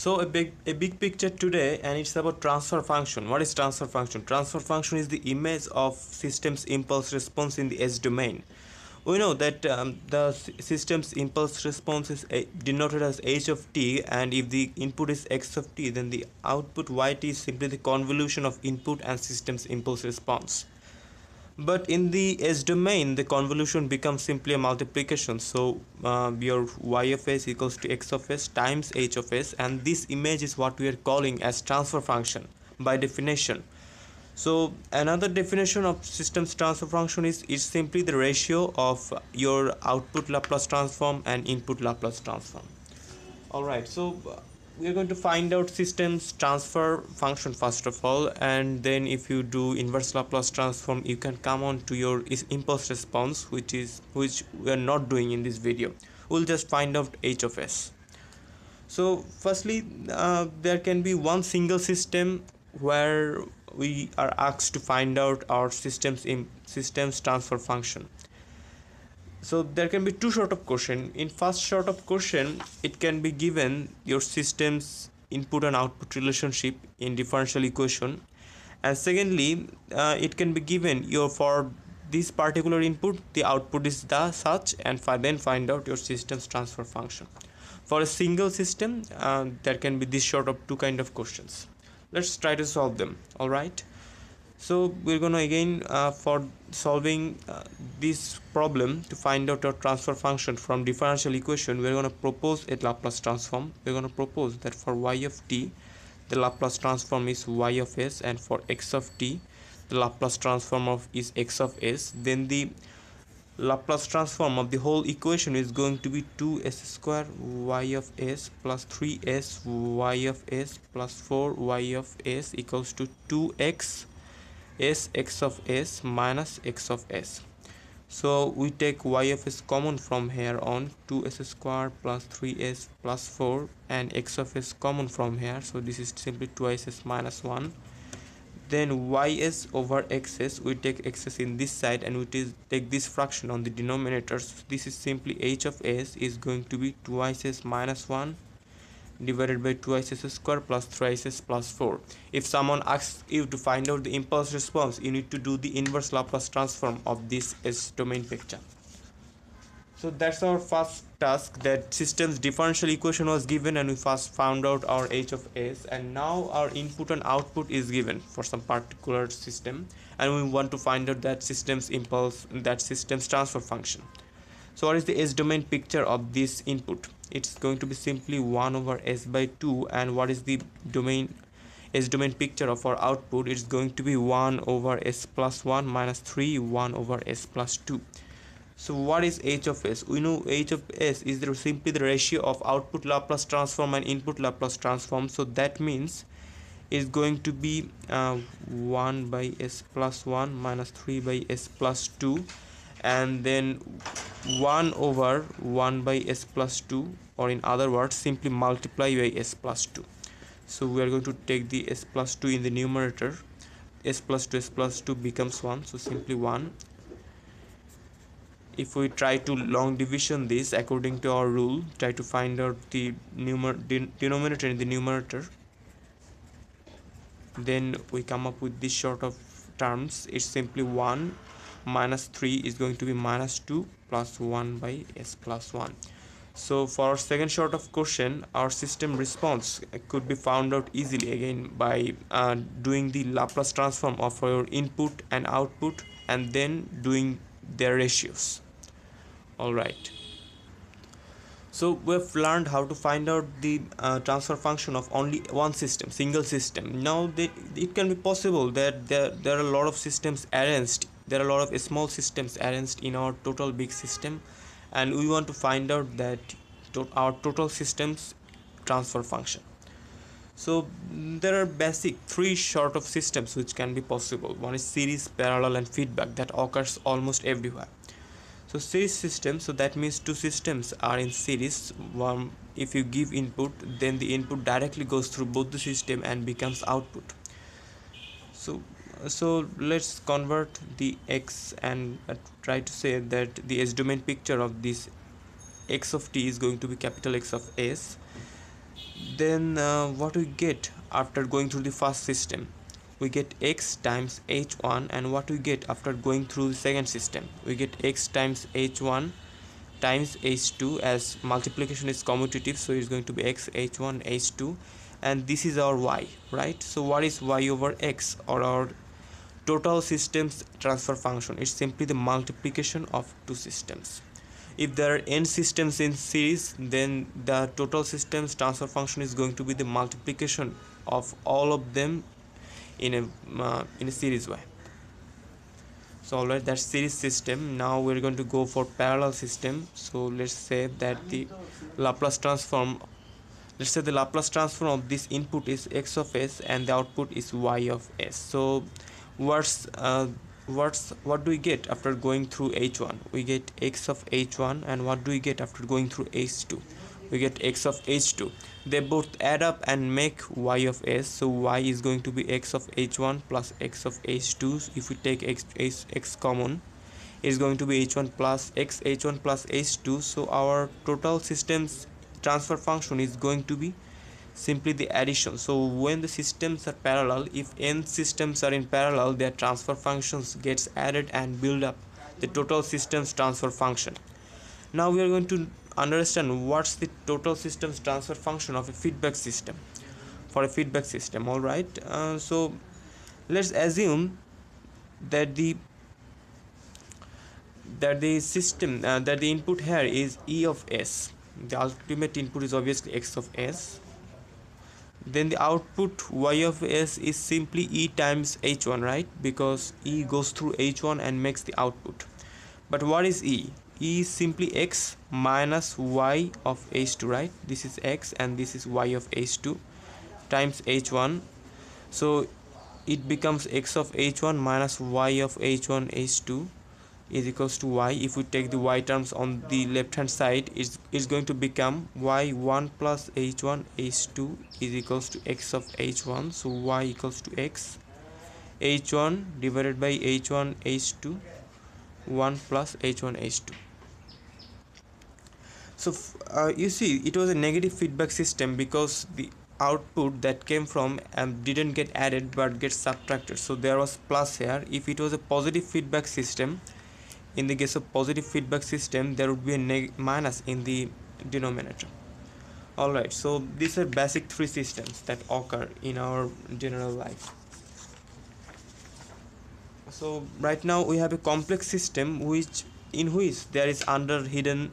So a big picture today, and it's about transfer function. What is transfer function? Transfer function is the image of system's impulse response in the S domain. We know that the system's impulse response is denoted as h of t, and if the input is x of t, then the output yt is simply the convolution of input and system's impulse response. But in the S domain, the convolution becomes simply a multiplication. So your y of s equals to x of s times h of s, and this image is what we are calling as transfer function by definition. So another definition of system's transfer function is it's simply the ratio of your output Laplace transform and input Laplace transform. Alright, so we are going to find out system's transfer function first of all, and then if you do inverse Laplace transform, you can come on to your impulse response, which we are not doing in this video. We'll just find out h of s. So firstly, there can be one single system where we are asked to find out our system's transfer function. So there can be two sort of question. In first sort of question, it can be given your system's input and output relationship in differential equation, and secondly, it can be given your for this particular input the output is the such, and then find out your system's transfer function. For a single system, there can be this sort of two kind of questions. Let's try to solve them. All right. So we're going to again for solving this problem to find out our transfer function from differential equation, we're going to propose a Laplace transform. We're going to propose that for y of t, the Laplace transform is y of s, and for x of t, the Laplace transform of is x of s. Then the Laplace transform of the whole equation is going to be 2s square y of s plus 3s y of s plus 4y of s equals to 2x s x of s minus x of s. So we take y of s common from here on, 2s square plus 3s plus 4, and x of s common from here, so this is simply twice s minus 1. Then ys over xs, we take xs in this side and we take this fraction on the denominator, so this is simply h of s is going to be twice s minus 1 divided by twice s square plus thrice s plus 4. If someone asks you to find out the impulse response, you need to do the inverse Laplace transform of this S domain picture. So that's our first task, that system's differential equation was given and we first found out our h of s, and now our input and output is given for some particular system, and we want to find out that system's transfer function. So what is the S domain picture of this input? It's going to be simply 1 over s by 2, and what is the S domain picture of our output? It's going to be 1 over s plus 1 minus 3 1 over s plus 2. So what is h of s? We know h of s is simply the ratio of output Laplace transform and input Laplace transform, so that means it's going to be 1 by s plus 1 minus 3 by s plus 2, and then 1 over 1 by s plus 2, or in other words simply multiply by s plus 2. So we are going to take the s plus 2 in the numerator. S plus 2 becomes 1, so simply 1. If we try to long division this according to our rule, try to find out the denominator in the numerator, then we come up with this sort of terms. It's simply 1 minus 3 is going to be minus 2 plus 1 by s plus 1. So for our second sort of question, our system response could be found out easily again by doing the Laplace transform of our input and output and then doing their ratios. Alright, so we've learned how to find out the transfer function of only one system, single system. Now it can be possible that there are a lot of systems arranged, there are a lot of small systems arranged in our total big system, and we want to find out that our total system's transfer function. So there are basic three sort of systems which can be possible. One is series, parallel, and feedback, that occurs almost everywhere. So series system, so that means two systems are in series. One, if you give input, then the input directly goes through both the system and becomes output. So let's convert the x and try to say that the S domain picture of this x of t is going to be capital X of s. then what we get after going through the first system, we get x times h1, and what we get after going through the second system, we get x times h1 times h2, as multiplication is commutative, so it's going to be x h1 h2, and this is our y, right? So what is y over x, or our total systems transfer function? It's simply the multiplication of two systems. If there are n systems in series, then the total systems transfer function is going to be the multiplication of all of them in a series way. So alright, that's series system. Now we're going to go for parallel system. So let's say that the Laplace transform let's say the Laplace transform of this input is x of s and the output is y of s. So what do we get after going through h1? We get x of h1, and what do we get after going through h2? We get x of h2. They both add up and make y of s, so y is going to be x of h1 plus x of h2. If we take x common, is going to be h1 plus x h1 plus h2. So our total systems transfer function is going to be simply the addition. So when the systems are parallel, if n systems are in parallel, their transfer functions gets added and build up the total systems transfer function. Now we are going to understand what's the total systems transfer function of a feedback system. For a feedback system, all right. So let's assume that the system that the input here is e of s. The ultimate input is obviously x of s. Then the output y of s is simply e times h1, right? Because e goes through h1 and makes the output. But what is e? E is simply x minus y of h2, right? This is x and this is y of h2 times h1. So it becomes x of h1 minus y of h1 h2 is equals to y. If we take the y terms on the left hand side, it's going to become y1 plus h1 h2 is equals to x of h1. So y equals to x h1 divided by h1 h2 1 plus h1 h2. So you see, it was a negative feedback system because the output that came from didn't get added but gets subtracted, so there was plus here. If it was a positive feedback system, in the case of positive feedback system, there would be a minus in the denominator. Alright, so these are basic three systems that occur in our general life. So right now we have a complex system in which there is hidden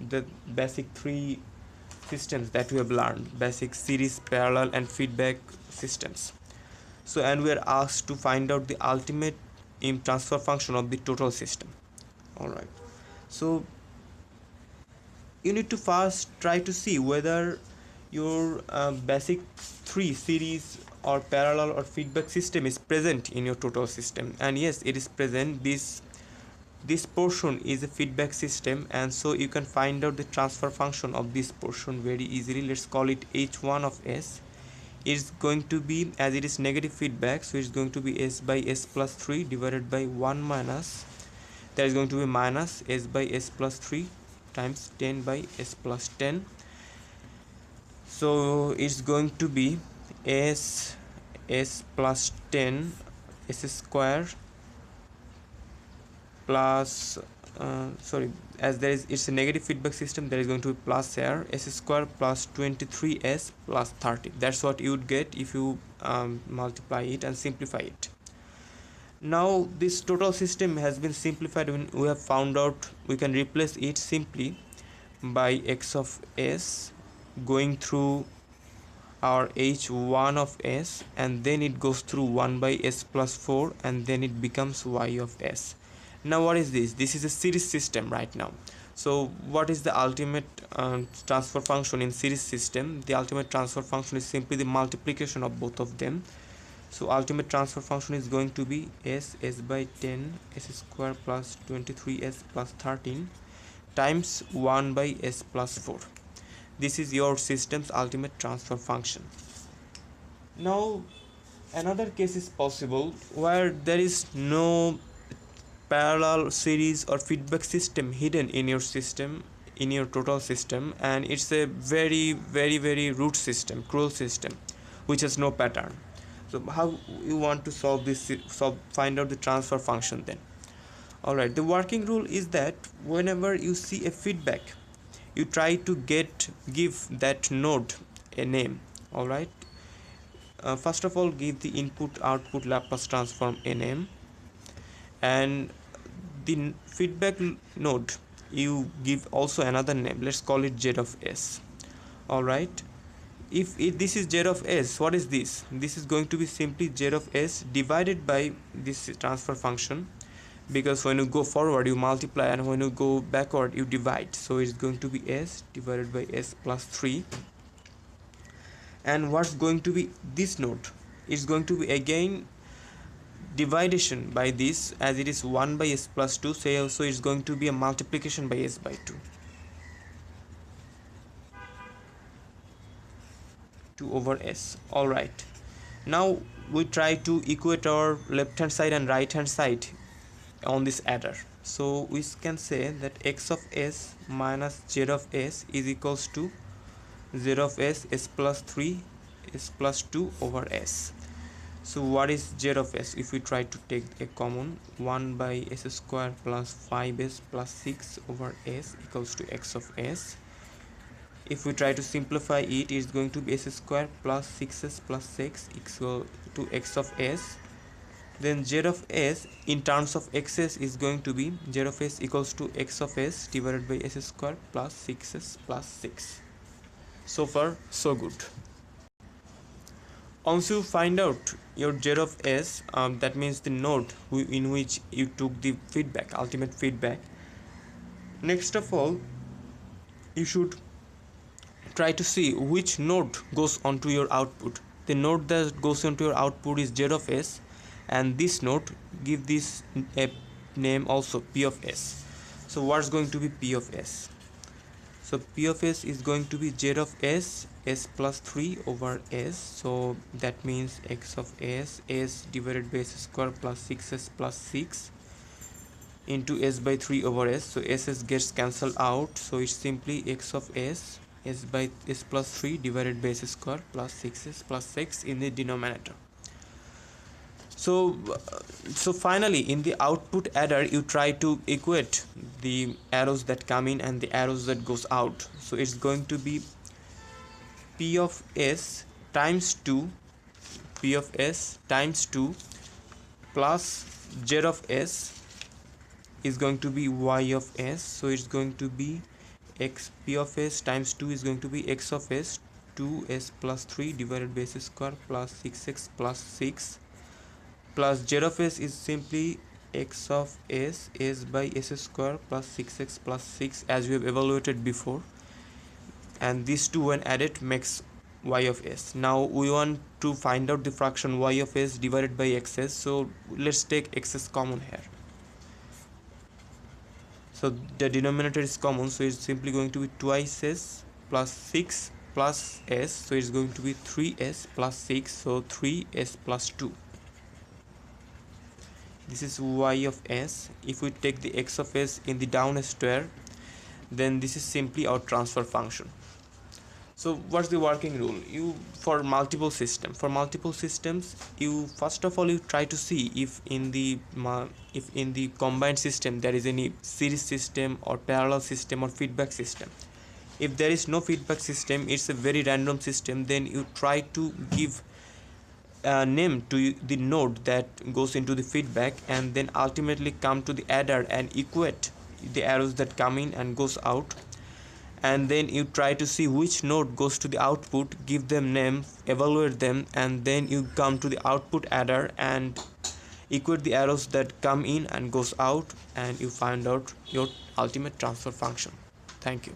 the basic three systems that we have learned: basic, series, parallel, and feedback systems. So, and we are asked to find out the ultimate transfer function of the total system. Alright, so you need to first try to see whether your basic three, series or parallel or feedback system, is present in your total system. And yes, it is present. This portion is a feedback system, and so you can find out the transfer function of this portion very easily. Let's call it h1 of s. It's going to be, as it is negative feedback, so it's going to be s by s plus 3 divided by 1 minus, there is going to be minus s by s plus 3 times 10 by s plus 10. So it's going to be s plus 10 s square plus as it's a negative feedback system, there is going to be plus here, s square plus 23s plus 30. That's what you would get if you multiply it and simplify it. Now this total system has been simplified. When we have found out, we can replace it simply by x of s going through our h1 of s, and then it goes through 1 by s plus 4, and then it becomes y of s. Now what is this? This is a series system right now. So what is the ultimate transfer function in series system? The ultimate transfer function is simply the multiplication of both of them. So ultimate transfer function is going to be s by 10 s square plus 23s plus 13 times 1 by s plus 4. This is your system's ultimate transfer function. Now another case is possible where there is no parallel, series or feedback system hidden in your system. in your total system, and it's a very root system, cruel system, which has no pattern. So how you want to solve this, find out the transfer function then? Alright, the working rule is that whenever you see a feedback, you try to give that node a name. Alright, first of all, give the input output Laplace transform a name, and the feedback node you give also another name. Let's call it z of s. Alright, if this is z of s, what is this? This is going to be simply z of s divided by this transfer function, because when you go forward you multiply and when you go backward you divide, so it's going to be s divided by s plus 3. And what's going to be this node? It's going to be again division by this, as it is 1 by s plus 2, so it's going to be a multiplication by s by 2 over s. Alright, now we try to equate our left hand side and right hand side on this adder. So we can say that x of s minus z of s is equals to z of s, s plus 3, s plus 2 over s. So what is z of s? If we try to take a common, 1 by s square plus 5s plus 6 over s equals to x of s. If we try to simplify it, it's going to be s square plus 6s plus 6 equal to x of s. Then z of s in terms of x's is going to be z of s equals to x of s divided by s square plus 6s plus 6. So far so good. Once you find out your z of s, that means the node in which you took the feedback, ultimate feedback, next of all you should try to see which node goes onto your output. The node that goes onto your output is z of s, and this node, give this a name also, p of s. So what's going to be p of s? So p of s is going to be z of s, s plus 3 over s. So that means x of s, s divided by s square plus 6s plus 6 into s by 3 over s. So s gets cancelled out, so it's simply x of s, s by s plus 3 divided by s square plus 6s plus 6 in the denominator. So finally in the output adder you try to equate the arrows that come in and the arrows that goes out. So it's going to be p of s times 2, p of s times 2 plus z of s is going to be y of s. So it's going to be x, p of s times 2 is going to be x of s, 2s plus 3 divided by s square plus 6x plus 6 plus z of s is simply x of s, s by s square plus 6x plus 6 as we have evaluated before, and these two when added makes y of s. Now we want to find out the fraction y of s divided by xs, so let's take xs common here. So the denominator is common, so it's simply going to be twice s plus 6 plus s, so it's going to be 3s plus 6, so 3s plus 2. This is y of s. If we take the x of s in the down square, then this is simply our transfer function. So what's the working rule? You for multiple systems, you first of all you try to see if in the combined system there is any series system or parallel system or feedback system. If there is no feedback system, it's a very random system, then you try to give a name to the node that goes into the feedback, and then ultimately come to the adder and equate the arrows that come in and goes out, and then you try to see which node goes to the output, give them name, evaluate them, and then you come to the output adder and equate the arrows that come in and goes out, and you find out your ultimate transfer function. Thank you.